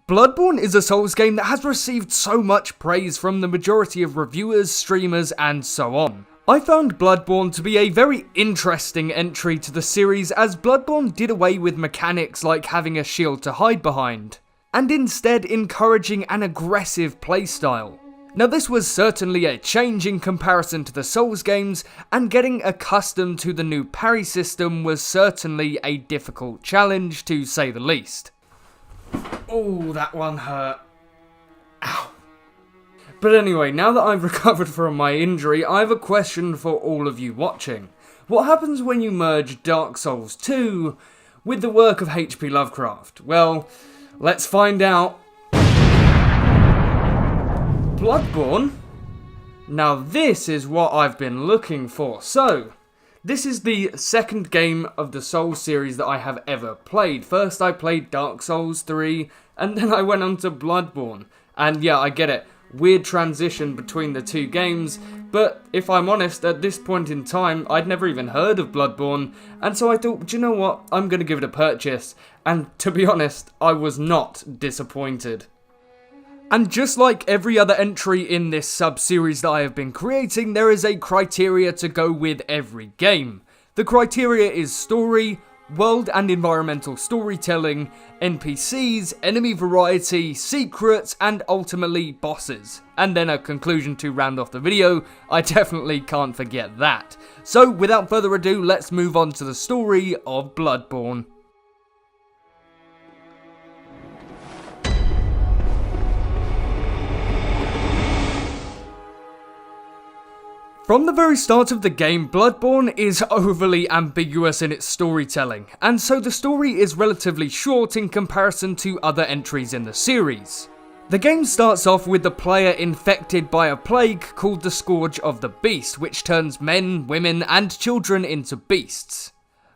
Bloodborne is a Souls game that has received so much praise from the majority of reviewers, streamers, and so on. I found Bloodborne to be a very interesting entry to the series, as Bloodborne did away with mechanics like having a shield to hide behind, and instead encouraging an aggressive playstyle. Now this was certainly a change in comparison to the Souls games, and getting accustomed to the new parry system was certainly a difficult challenge to say the least. Oh, that one hurt. Ow. But anyway, now that I've recovered from my injury, I have a question for all of you watching. What happens when you merge Dark Souls 2 with the work of H.P. Lovecraft? Well, let's find out. Bloodborne? Now this is what I've been looking for. So, this is the second game of the Souls series that I have ever played. First I played Dark Souls 3, and then I went on to Bloodborne. And yeah, I get it. Weird transition between the two games, but if I'm honest, at this point in time, I'd never even heard of Bloodborne, and so I thought, do you know what, I'm gonna give it a purchase, and to be honest, I was not disappointed. And just like every other entry in this sub-series that I have been creating, there is a criteria to go with every game. The criteria is story, world and environmental storytelling, NPCs, enemy variety, secrets, and ultimately bosses. And then a conclusion to round off the video. I definitely can't forget that. So without further ado, let's move on to the story of Bloodborne. From the very start of the game, Bloodborne is overly ambiguous in its storytelling, and so the story is relatively short in comparison to other entries in the series. The game starts off with the player infected by a plague called the Scourge of the Beast, which turns men, women, and children into beasts.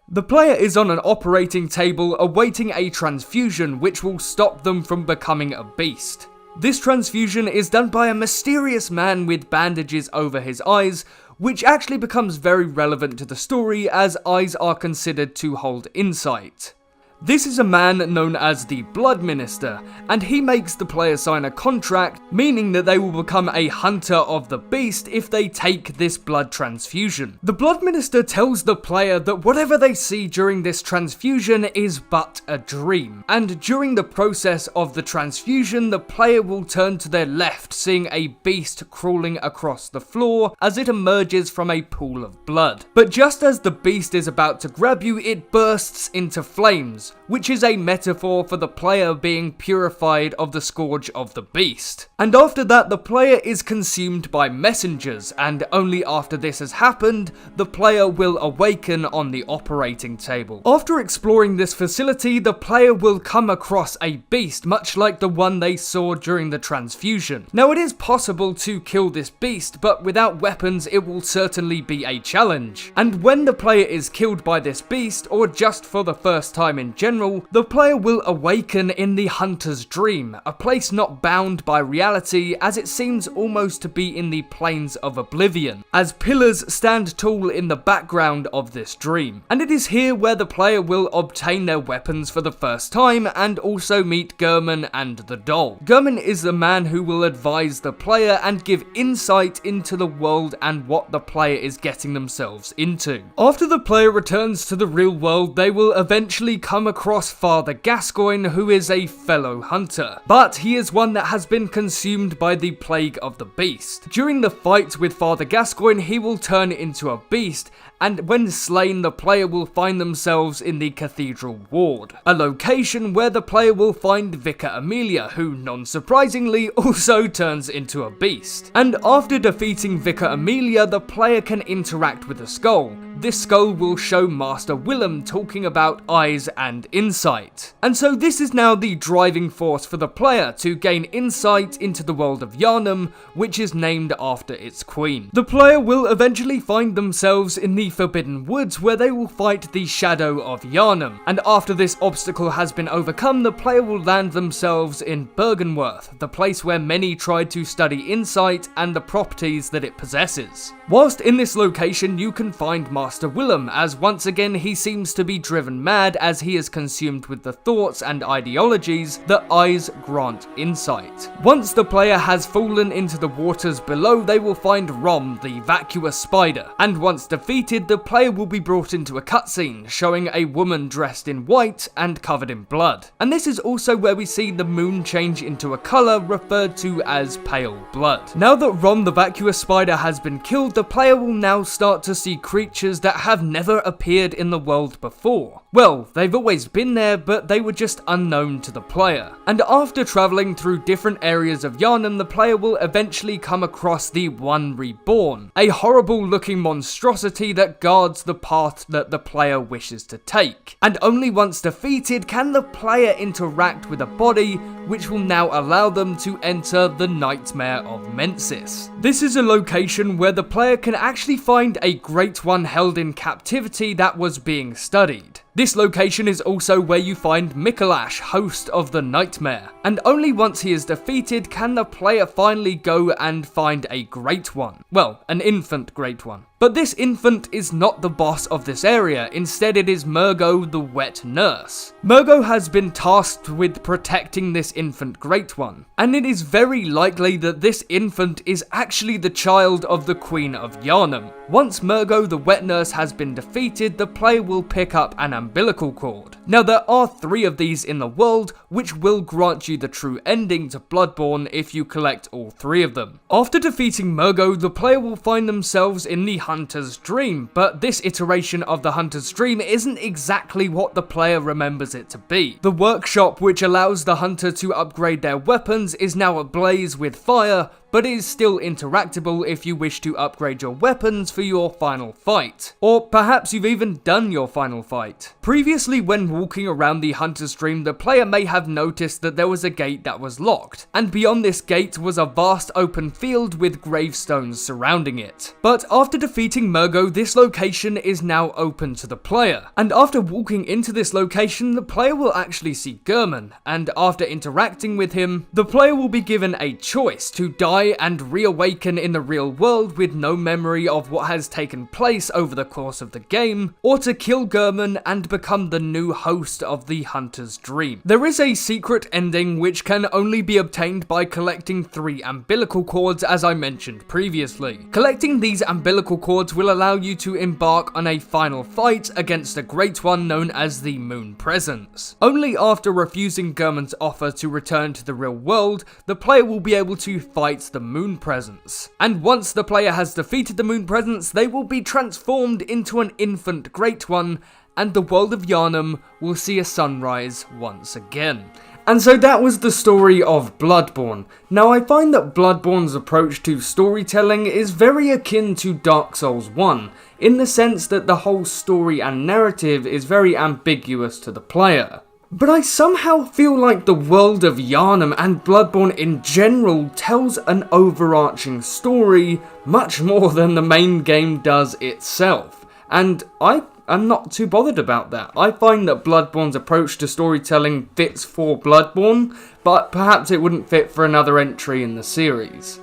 The player is on an operating table awaiting a transfusion which will stop them from becoming a beast. This transfusion is done by a mysterious man with bandages over his eyes, which actually becomes very relevant to the story as eyes are considered to hold insight. This is a man known as the Blood Minister, and he makes the player sign a contract, meaning that they will become a hunter of the beast if they take this blood transfusion. The Blood Minister tells the player that whatever they see during this transfusion is but a dream, and during the process of the transfusion, the player will turn to their left, seeing a beast crawling across the floor as it emerges from a pool of blood. But just as the beast is about to grab you, it bursts into flames, which is a metaphor for the player being purified of the Scourge of the Beast. And after that, the player is consumed by messengers, and only after this has happened, the player will awaken on the operating table. After exploring this facility, the player will come across a beast, much like the one they saw during the transfusion. Now, it is possible to kill this beast, but without weapons, it will certainly be a challenge. And when the player is killed by this beast, or just for the first time in general, the player will awaken in the Hunter's Dream, a place not bound by reality as it seems almost to be in the planes of oblivion, as pillars stand tall in the background of this dream. And it is here where the player will obtain their weapons for the first time and also meet Gehrman and the doll. Gehrman is the man who will advise the player and give insight into the world and what the player is getting themselves into. After the player returns to the real world, they will eventually come across Father Gascoigne, who is a fellow hunter, but he is one that has been consumed by the plague of the beast. During the fight with Father Gascoigne, he will turn into a beast, and when slain, the player will find themselves in the Cathedral Ward, a location where the player will find Vicar Amelia, who, non-surprisingly, also turns into a beast. And after defeating Vicar Amelia, the player can interact with a skull. This skull will show Master Willem talking about eyes and insight. And so this is now the driving force for the player to gain insight into the world of Yharnam, which is named after its queen. The player will eventually find themselves in the Forbidden Woods, where they will fight the Shadow of Yharnam. And after this obstacle has been overcome, the player will land themselves in Byrgenwerth, the place where many tried to study insight and the properties that it possesses. Whilst in this location, you can find Master Master Willem, as once again he seems to be driven mad as he is consumed with the thoughts and ideologies that eyes grant insight. Once the player has fallen into the waters below, they will find Rom, the vacuous spider, and once defeated, the player will be brought into a cutscene showing a woman dressed in white and covered in blood. And this is also where we see the moon change into a colour referred to as pale blood. Now that Rom the vacuous spider has been killed, the player will now start to see creatures that have never appeared in the world before. Well, they've always been there, but they were just unknown to the player. And after travelling through different areas of Yharnam, the player will eventually come across the One Reborn, a horrible looking monstrosity that guards the path that the player wishes to take. And only once defeated can the player interact with a body, which will now allow them to enter the Nightmare of Mensis. This is a location where the player can actually find a Great One held in captivity that was being studied. This location is also where you find Mikolash, host of the Nightmare, and only once he is defeated can the player finally go and find a Great One. Well, an infant Great One. But this infant is not the boss of this area, instead it is Murgo the Wet Nurse. Murgo has been tasked with protecting this infant Great One, and it is very likely that this infant is actually the child of the Queen of Yharnam. Once Murgo the Wet Nurse has been defeated, the player will pick up an umbilical cord. Now there are 3 of these in the world, which will grant you the true ending to Bloodborne if you collect all 3 of them. After defeating Murgo, the player will find themselves in the Hunter's Dream, but this iteration of the Hunter's Dream isn't exactly what the player remembers it to be. The workshop which allows the hunter to upgrade their weapons is now ablaze with fire, but is still interactable if you wish to upgrade your weapons for your final fight. Or perhaps you've even done your final fight. Previously, when walking around the Hunter's Dream, the player may have noticed that there was a gate that was locked, and beyond this gate was a vast open field with gravestones surrounding it. But after defeating Murgo, this location is now open to the player, and after walking into this location, the player will actually see Gehrman, and after interacting with him, the player will be given a choice to die and reawaken in the real world with no memory of what has taken place over the course of the game, or to kill Gehrman and become the new host of the Hunter's Dream. There is a secret ending which can only be obtained by collecting 3 umbilical cords, as I mentioned previously. Collecting these umbilical cords will allow you to embark on a final fight against a Great One known as the Moon Presence. Only after refusing Gehrman's offer to return to the real world, the player will be able to fight the Moon Presence. And once the player has defeated the Moon Presence, they will be transformed into an infant Great One, and the world of Yharnam will see a sunrise once again. And so that was the story of Bloodborne. Now I find that Bloodborne's approach to storytelling is very akin to Dark Souls 1, in the sense that the whole story and narrative is very ambiguous to the player. But I somehow feel like the world of Yharnam and Bloodborne in general tells an overarching story much more than the main game does itself. And I'm not too bothered about that. I find that Bloodborne's approach to storytelling fits for Bloodborne, but perhaps it wouldn't fit for another entry in the series.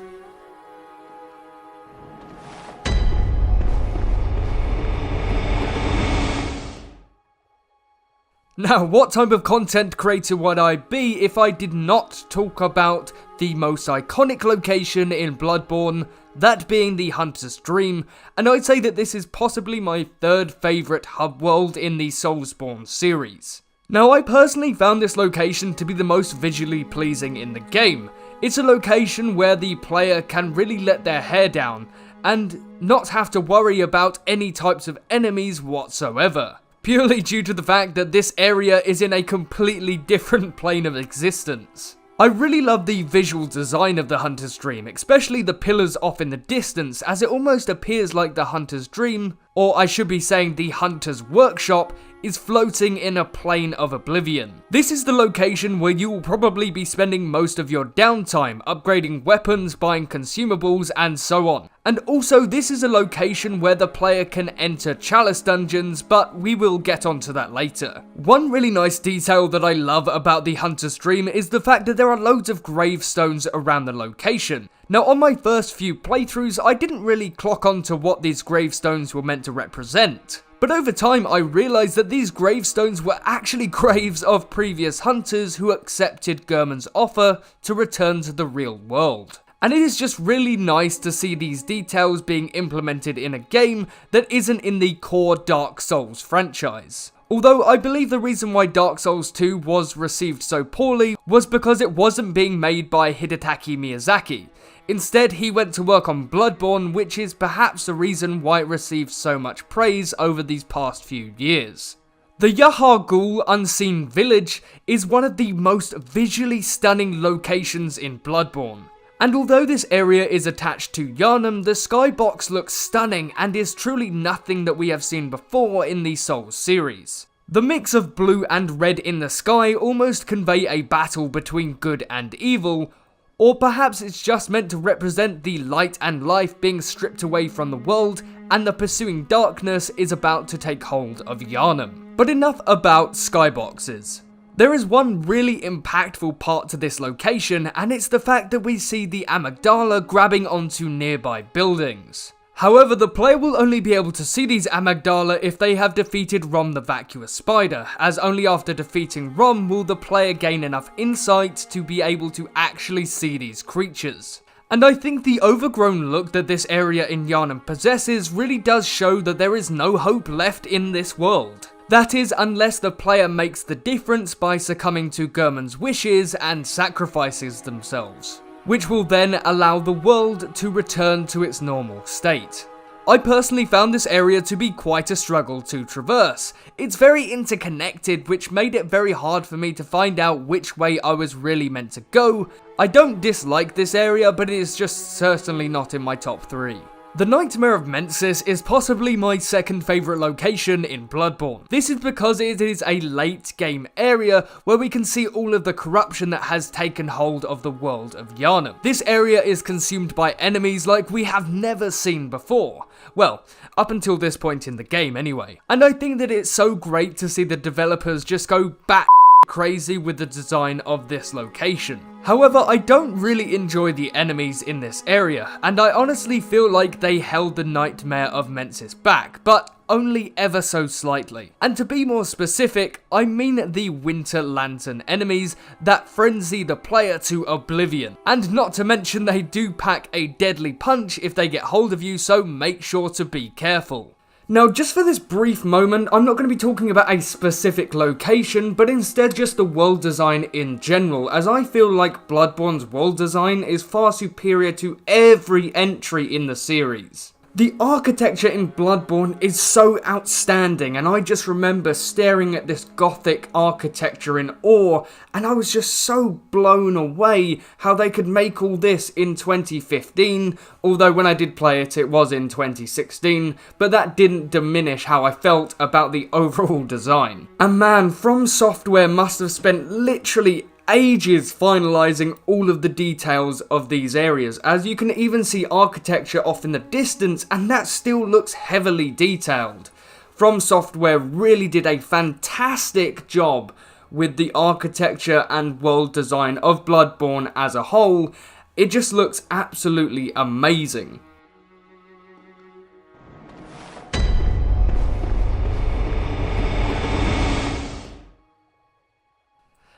Now, what type of content creator would I be if I did not talk about the most iconic location in Bloodborne, that being the Hunter's Dream, and I'd say that this is possibly my 3rd favourite hub world in the Soulsborne series. Now, I personally found this location to be the most visually pleasing in the game. It's a location where the player can really let their hair down, and not have to worry about any types of enemies whatsoever. Purely due to the fact that this area is in a completely different plane of existence. I really love the visual design of the Hunter's Dream, especially the pillars off in the distance, as it almost appears like the Hunter's Dream, or I should be saying the Hunter's Workshop, is floating in a plane of oblivion. This is the location where you will probably be spending most of your downtime, upgrading weapons, buying consumables, and so on. And also, this is a location where the player can enter chalice dungeons, but we will get onto that later. One really nice detail that I love about the Hunter's Dream is the fact that there are loads of gravestones around the location. Now, on my first few playthroughs, I didn't really clock on to what these gravestones were meant to represent. But over time, I realised that these gravestones were actually graves of previous hunters who accepted Gehrman's offer to return to the real world. And it is just really nice to see these details being implemented in a game that isn't in the core Dark Souls franchise. Although I believe the reason why Dark Souls 2 was received so poorly was because it wasn't being made by Hidetaki Miyazaki. Instead, he went to work on Bloodborne, which is perhaps the reason why it received so much praise over these past few years. The Yahar Ghul Unseen Village is one of the most visually stunning locations in Bloodborne. And although this area is attached to Yharnam, the skybox looks stunning and is truly nothing that we have seen before in the Souls series. The mix of blue and red in the sky almost convey a battle between good and evil, or perhaps it's just meant to represent the light and life being stripped away from the world and the pursuing darkness is about to take hold of Yharnam. But enough about skyboxes. There is one really impactful part to this location, and it's the fact that we see the Amygdala grabbing onto nearby buildings. However, the player will only be able to see these Amygdala if they have defeated Rom the Vacuous Spider, as only after defeating Rom will the player gain enough insight to be able to actually see these creatures. And I think the overgrown look that this area in Yharnam possesses really does show that there is no hope left in this world. That is, unless the player makes the difference by succumbing to Gehrman's wishes and sacrifices themselves, which will then allow the world to return to its normal state. I personally found this area to be quite a struggle to traverse. It's very interconnected, which made it very hard for me to find out which way I was really meant to go. I don't dislike this area, but it is just certainly not in my top 3. The Nightmare of Mensis is possibly my second favourite location in Bloodborne. This is because it is a late game area where we can see all of the corruption that has taken hold of the world of Yharnam. This area is consumed by enemies like we have never seen before. Well, up until this point in the game anyway. And I think that it's so great to see the developers just go back crazy with the design of this location. However, I don't really enjoy the enemies in this area, and I honestly feel like they held the Nightmare of Mensis back, but only ever so slightly. And to be more specific, I mean the Winter Lantern enemies that frenzy the player to oblivion. And not to mention they do pack a deadly punch if they get hold of you, so make sure to be careful. Now, just for this brief moment, I'm not going to be talking about a specific location, but instead just the world design in general, as I feel like Bloodborne's world design is far superior to every entry in the series. The architecture in Bloodborne is so outstanding, and I just remember staring at this gothic architecture in awe, and I was just so blown away how they could make all this in 2015, although when I did play it, it was in 2016, but that didn't diminish how I felt about the overall design. And man, From Software must have spent literally ages finalizing all of the details of these areas, as you can even see architecture off in the distance, and that still looks heavily detailed. From Software really did a fantastic job with the architecture and world design of Bloodborne as a whole. It just looks absolutely amazing.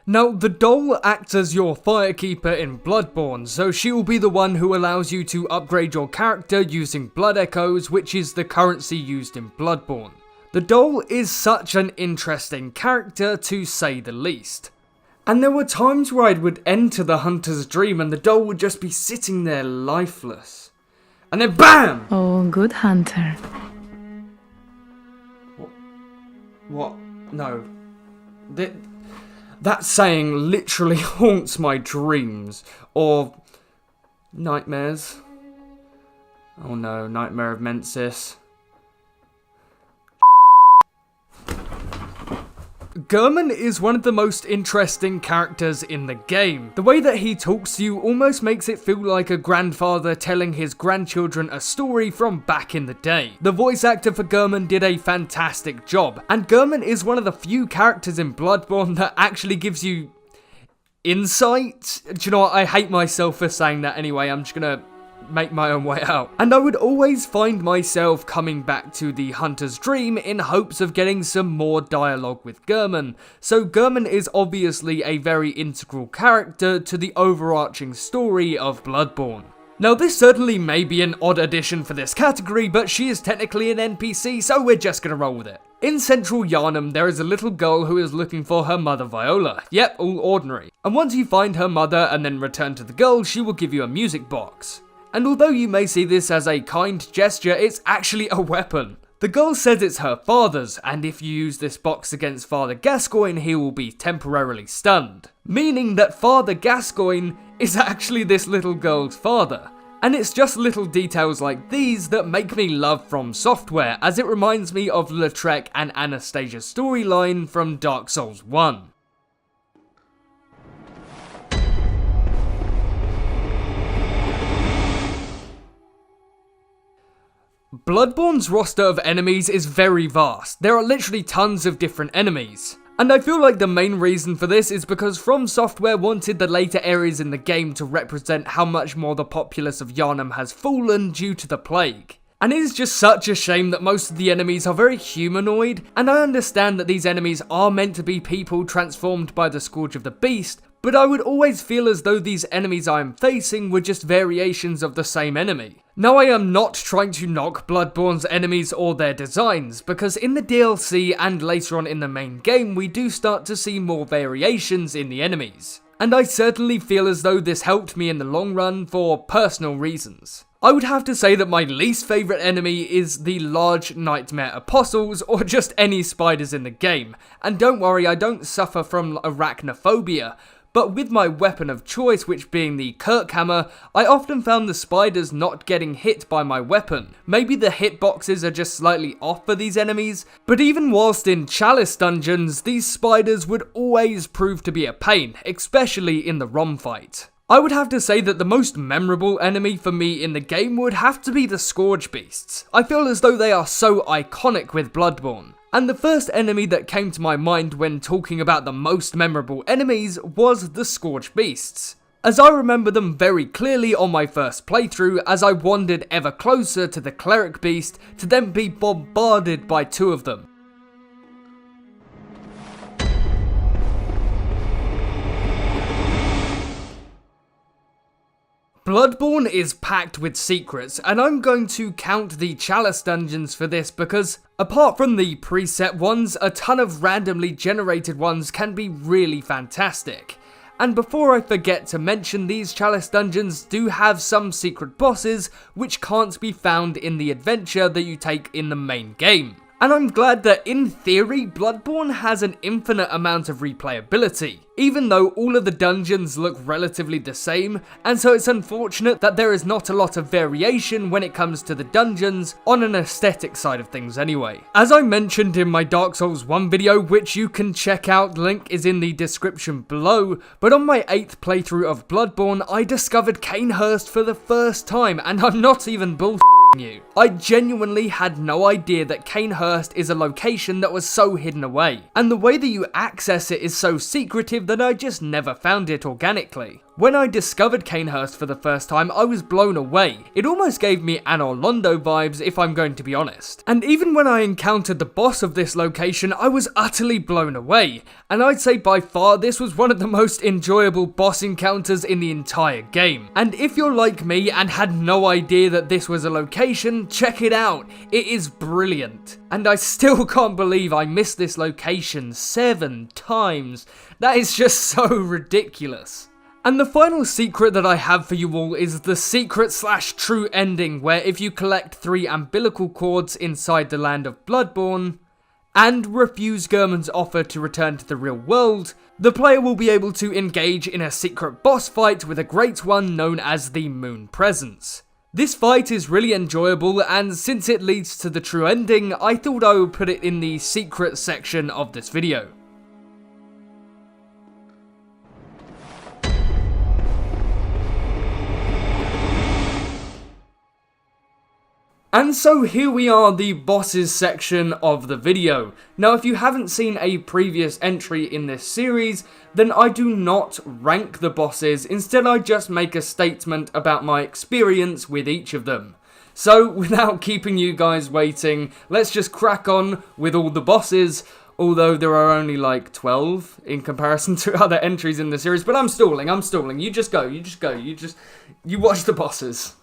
Now, the doll acts as your firekeeper in Bloodborne, so she will be the one who allows you to upgrade your character using blood echoes, which is the currency used in Bloodborne. The doll is such an interesting character, to say the least. And there were times where I would enter the Hunter's Dream and the doll would just be sitting there lifeless. And then BAM! Oh, good hunter. What? No. That saying literally haunts my dreams, or nightmares. Oh no, Nightmare of Mensis. Gehrman is one of the most interesting characters in the game. The way that he talks to you almost makes it feel like a grandfather telling his grandchildren a story from back in the day. The voice actor for Gehrman did a fantastic job, and Gehrman is one of the few characters in Bloodborne that actually gives you insight. Do you know what? I hate myself for saying that anyway. I'm just gonna make my own way out. And I would always find myself coming back to the Hunter's Dream in hopes of getting some more dialogue with Gehrman. So Gehrman is obviously a very integral character to the overarching story of Bloodborne. Now this certainly may be an odd addition for this category, but she is technically an NPC, so we're just gonna roll with it. In central Yharnam, there is a little girl who is looking for her mother Viola. Yep, all ordinary. And once you find her mother and then return to the girl, she will give you a music box. And although you may see this as a kind gesture, it's actually a weapon. The girl says it's her father's, and if you use this box against Father Gascoigne, he will be temporarily stunned. Meaning that Father Gascoigne is actually this little girl's father. And it's just little details like these that make me love From Software, as it reminds me of Lautrec and Anastasia's storyline from Dark Souls 1. Bloodborne's roster of enemies is very vast. There are literally tons of different enemies. And I feel like the main reason for this is because From Software wanted the later areas in the game to represent how much more the populace of Yharnam has fallen due to the plague. And it is just such a shame that most of the enemies are very humanoid, and I understand that these enemies are meant to be people transformed by the Scourge of the Beast, but I would always feel as though these enemies I am facing were just variations of the same enemy. Now I am not trying to knock Bloodborne's enemies or their designs, because in the DLC and later on in the main game we do start to see more variations in the enemies. And I certainly feel as though this helped me in the long run for personal reasons. I would have to say that my least favourite enemy is the large nightmare apostles, or just any spiders in the game. And don't worry, I don't suffer from arachnophobia, but with my weapon of choice, which being the Kirkhammer, I often found the spiders not getting hit by my weapon. Maybe the hitboxes are just slightly off for these enemies, but even whilst in Chalice dungeons, these spiders would always prove to be a pain, especially in the ROM fight. I would have to say that the most memorable enemy for me in the game would have to be the Scourge Beasts. I feel as though they are so iconic with Bloodborne. And the first enemy that came to my mind when talking about the most memorable enemies was the Scourge Beasts, as I remember them very clearly on my first playthrough as I wandered ever closer to the Cleric Beast to then be bombarded by two of them. Bloodborne is packed with secrets, and I'm going to count the Chalice dungeons for this because, apart from the preset ones, a ton of randomly generated ones can be really fantastic. And before I forget to mention, these Chalice dungeons do have some secret bosses which can't be found in the adventure that you take in the main game. And I'm glad that in theory, Bloodborne has an infinite amount of replayability, even though all of the dungeons look relatively the same, and so it's unfortunate that there is not a lot of variation when it comes to the dungeons on an aesthetic side of things anyway. As I mentioned in my Dark Souls 1 video, which you can check out, link is in the description below, but on my 8th playthrough of Bloodborne, I discovered Cainhurst for the first time, and I'm not even bullshitting you. I genuinely had no idea that Cainhurst is a location that was so hidden away, and the way that you access it is so secretive that I just never found it organically. When I discovered Cainhurst for the first time, I was blown away. It almost gave me Anor Londo vibes, if I'm going to be honest. And even when I encountered the boss of this location, I was utterly blown away. And I'd say by far this was one of the most enjoyable boss encounters in the entire game. And if you're like me and had no idea that this was a location, check it out. It is brilliant. And I still can't believe I missed this location 7 times. That is just so ridiculous. And the final secret that I have for you all is the secret/true ending, where if you collect 3 umbilical cords inside the land of Bloodborne and refuse Gehrman's offer to return to the real world, the player will be able to engage in a secret boss fight with a great one known as the Moon Presence. This fight is really enjoyable, and since it leads to the true ending, I thought I would put it in the secret section of this video. And so here we are, the bosses section of the video. Now if you haven't seen a previous entry in this series, then I do not rank the bosses, instead I just make a statement about my experience with each of them. So without keeping you guys waiting, let's just crack on with all the bosses, although there are only like 12 in comparison to other entries in the series, but I'm stalling, you just go, you watch the bosses.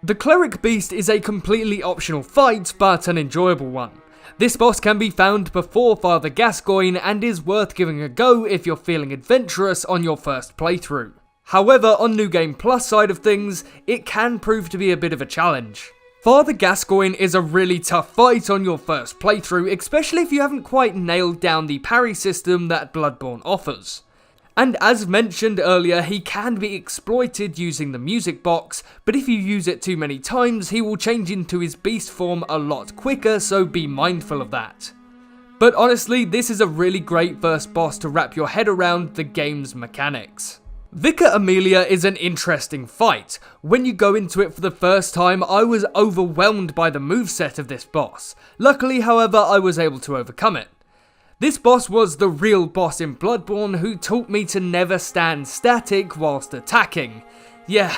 The Cleric Beast is a completely optional fight, but an enjoyable one. This boss can be found before Father Gascoigne and is worth giving a go if you're feeling adventurous on your first playthrough. However, on New Game Plus side of things, it can prove to be a bit of a challenge. Father Gascoigne is a really tough fight on your first playthrough, especially if you haven't quite nailed down the parry system that Bloodborne offers. And as mentioned earlier, he can be exploited using the music box, but if you use it too many times, he will change into his beast form a lot quicker, so be mindful of that. But honestly, this is a really great first boss to wrap your head around the game's mechanics. Vicar Amelia is an interesting fight. When you go into it for the first time, I was overwhelmed by the moveset of this boss. Luckily, however, I was able to overcome it. This boss was the real boss in Bloodborne who taught me to never stand static whilst attacking. Yeah,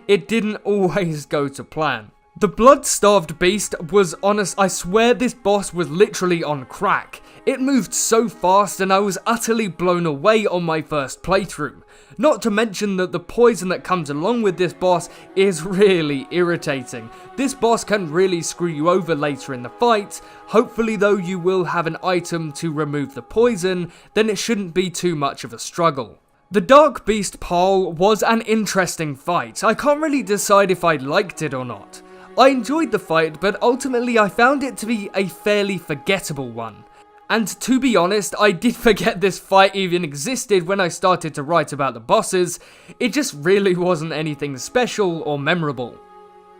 it didn't always go to plan. The blood-starved beast was honest, I swear this boss was literally on crack. It moved so fast and I was utterly blown away on my first playthrough. Not to mention that the poison that comes along with this boss is really irritating. This boss can really screw you over later in the fight. Hopefully though you will have an item to remove the poison, then it shouldn't be too much of a struggle. The Dark Beast Paarl was an interesting fight. I can't really decide if I liked it or not. I enjoyed the fight, but ultimately I found it to be a fairly forgettable one. And to be honest, I did forget this fight even existed when I started to write about the bosses. It just really wasn't anything special or memorable.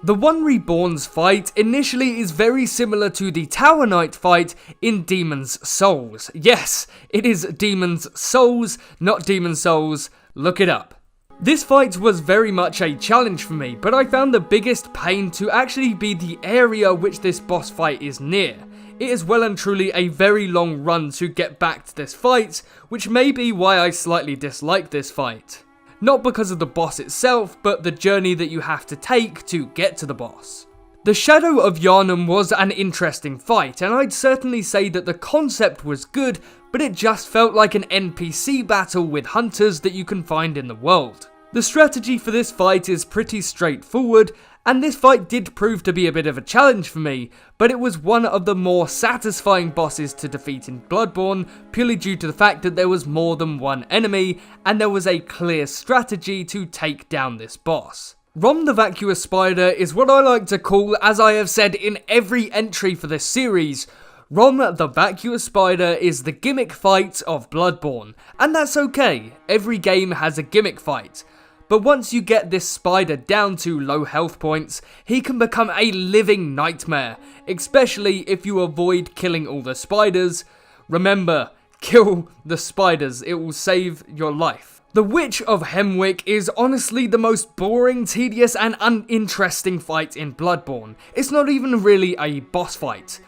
The One Reborn's fight initially is very similar to the Tower Knight fight in Demon's Souls. Yes, it is Demon's Souls, not Demon's Souls. Look it up. This fight was very much a challenge for me, but I found the biggest pain to actually be the area which this boss fight is near. It is well and truly a very long run to get back to this fight, which may be why I slightly dislike this fight. Not because of the boss itself, but the journey that you have to take to get to the boss. The Shadow of Yharnam was an interesting fight, and I'd certainly say that the concept was good, but it just felt like an NPC battle with hunters that you can find in the world. The strategy for this fight is pretty straightforward, and this fight did prove to be a bit of a challenge for me, but it was one of the more satisfying bosses to defeat in Bloodborne, purely due to the fact that there was more than one enemy, and there was a clear strategy to take down this boss. Rom the Vacuous Spider is what I like to call, as I have said in every entry for this series, Rom the Vacuous Spider is the gimmick fight of Bloodborne, and that's okay, every game has a gimmick fight. But once you get this spider down to low health points, he can become a living nightmare, especially if you avoid killing all the spiders. Remember, kill the spiders, it will save your life. The Witch of Hemwick is honestly the most boring, tedious and uninteresting fight in Bloodborne. It's not even really a boss fight.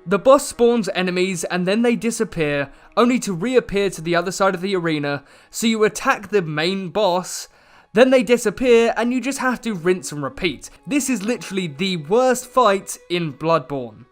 The boss spawns enemies and then they disappear, only to reappear to the other side of the arena, so you attack the main boss, then they disappear and you just have to rinse and repeat. This is literally the worst fight in Bloodborne.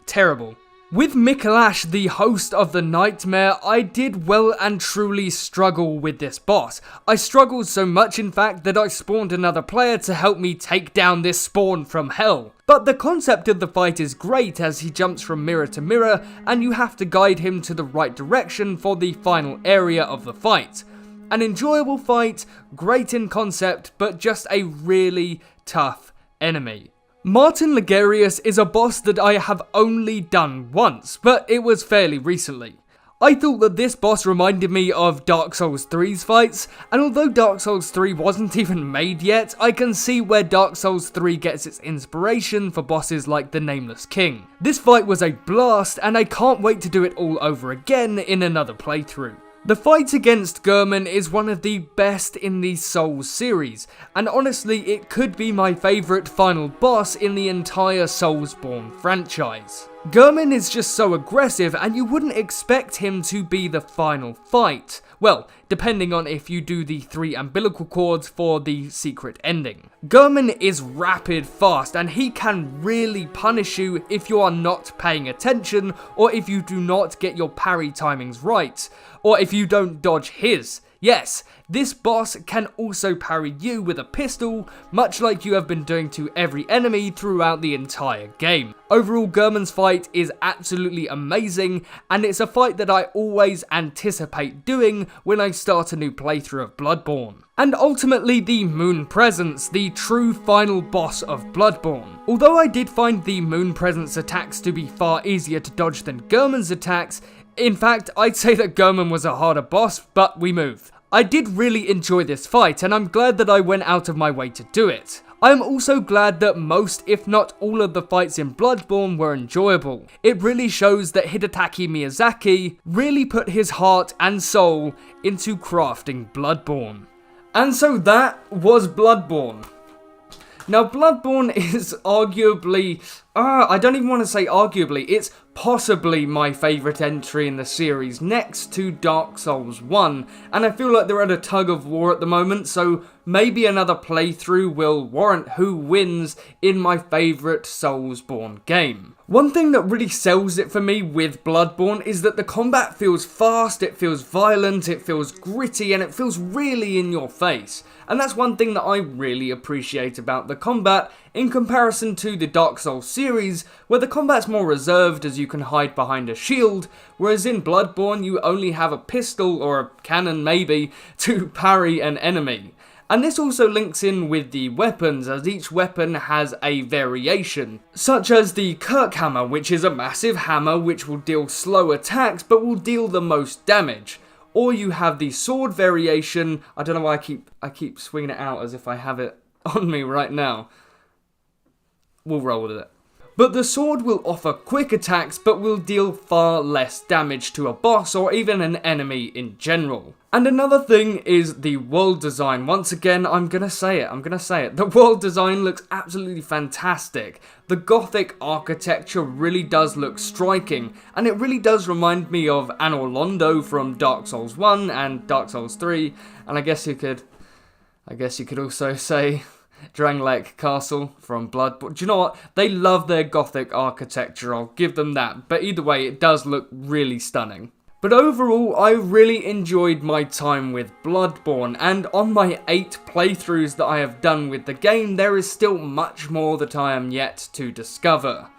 Terrible. With Mikolash, the host of the nightmare, I did well and truly struggle with this boss. I struggled so much in fact that I spawned another player to help me take down this spawn from hell. But the concept of the fight is great as he jumps from mirror to mirror and you have to guide him to the right direction for the final area of the fight. An enjoyable fight, great in concept, but just a really tough enemy. Martin Ligarius is a boss that I have only done once, but it was fairly recently. I thought that this boss reminded me of Dark Souls 3's fights, and although Dark Souls 3 wasn't even made yet, I can see where Dark Souls 3 gets its inspiration for bosses like the Nameless King. This fight was a blast, and I can't wait to do it all over again in another playthrough. The fight against Gehrman is one of the best in the Souls series, and honestly it could be my favourite final boss in the entire Soulsborne franchise. Gehrman is just so aggressive and you wouldn't expect him to be the final fight. Well, depending on if you do the 3 umbilical cords for the secret ending. Gehrman is rapid fast and he can really punish you if you are not paying attention, or if you do not get your parry timings right, or if you don't dodge his. Yes, this boss can also parry you with a pistol, much like you have been doing to every enemy throughout the entire game. Overall, Gehrman's fight is absolutely amazing, and it's a fight that I always anticipate doing when I start a new playthrough of Bloodborne. And ultimately the Moon Presence, the true final boss of Bloodborne. Although I did find the Moon Presence attacks to be far easier to dodge than Gehrman's attacks, in fact, I'd say that Gehrman was a harder boss, but we move. I did really enjoy this fight, and I'm glad that I went out of my way to do it. I am also glad that most, if not all of the fights in Bloodborne were enjoyable. It really shows that Hidetaki Miyazaki really put his heart and soul into crafting Bloodborne. And so that was Bloodborne. Now, Bloodborne is arguably, I don't even want to say arguably, it's possibly my favourite entry in the series, next to Dark Souls 1, and I feel like they're at a tug of war at the moment, so maybe another playthrough will warrant who wins in my favourite Soulsborne game. One thing that really sells it for me with Bloodborne is that the combat feels fast, it feels violent, it feels gritty, and it feels really in your face. And that's one thing that I really appreciate about the combat in comparison to the Dark Souls series, where the combat's more reserved as you can hide behind a shield, whereas in Bloodborne you only have a pistol, or a cannon maybe, to parry an enemy. And this also links in with the weapons, as each weapon has a variation, such as the Kirkhammer, which is a massive hammer which will deal slow attacks but will deal the most damage. Or you have the sword variation. I don't know why I keep swinging it out as if I have it on me right now. We'll roll with it. But the sword will offer quick attacks but will deal far less damage to a boss or even an enemy in general. And another thing is the world design. Once again, I'm gonna say it. The world design looks absolutely fantastic. The Gothic architecture really does look striking, and it really does remind me of Anor Londo from Dark Souls 1 and Dark Souls 3, and I guess you could also say Drangleic Castle from Bloodborne. Do you know what? They love their Gothic architecture, I'll give them that, but either way, it does look really stunning. But overall, I really enjoyed my time with Bloodborne, and on my 8 playthroughs that I have done with the game, there is still much more that I am yet to discover.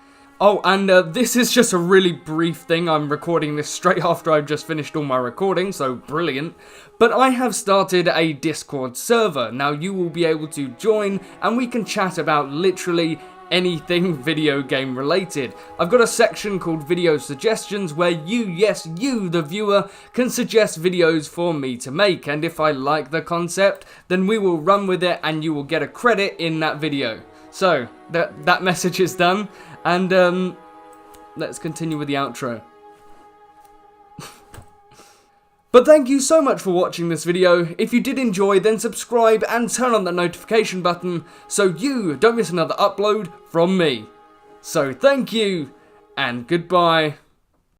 Oh, and this is just a really brief thing. I'm recording this straight after I've just finished all my recording, so brilliant. But I have started a Discord server. Now you will be able to join, and we can chat about literally anything video game related. I've got a section called video suggestions where you, yes you, the viewer, can suggest videos for me to make, and if I like the concept, then we will run with it and you will get a credit in that video. So, that message is done, and let's continue with the outro. But thank you so much for watching this video. If you did enjoy, then subscribe and turn on the notification button so you don't miss another upload from me. So thank you, and goodbye.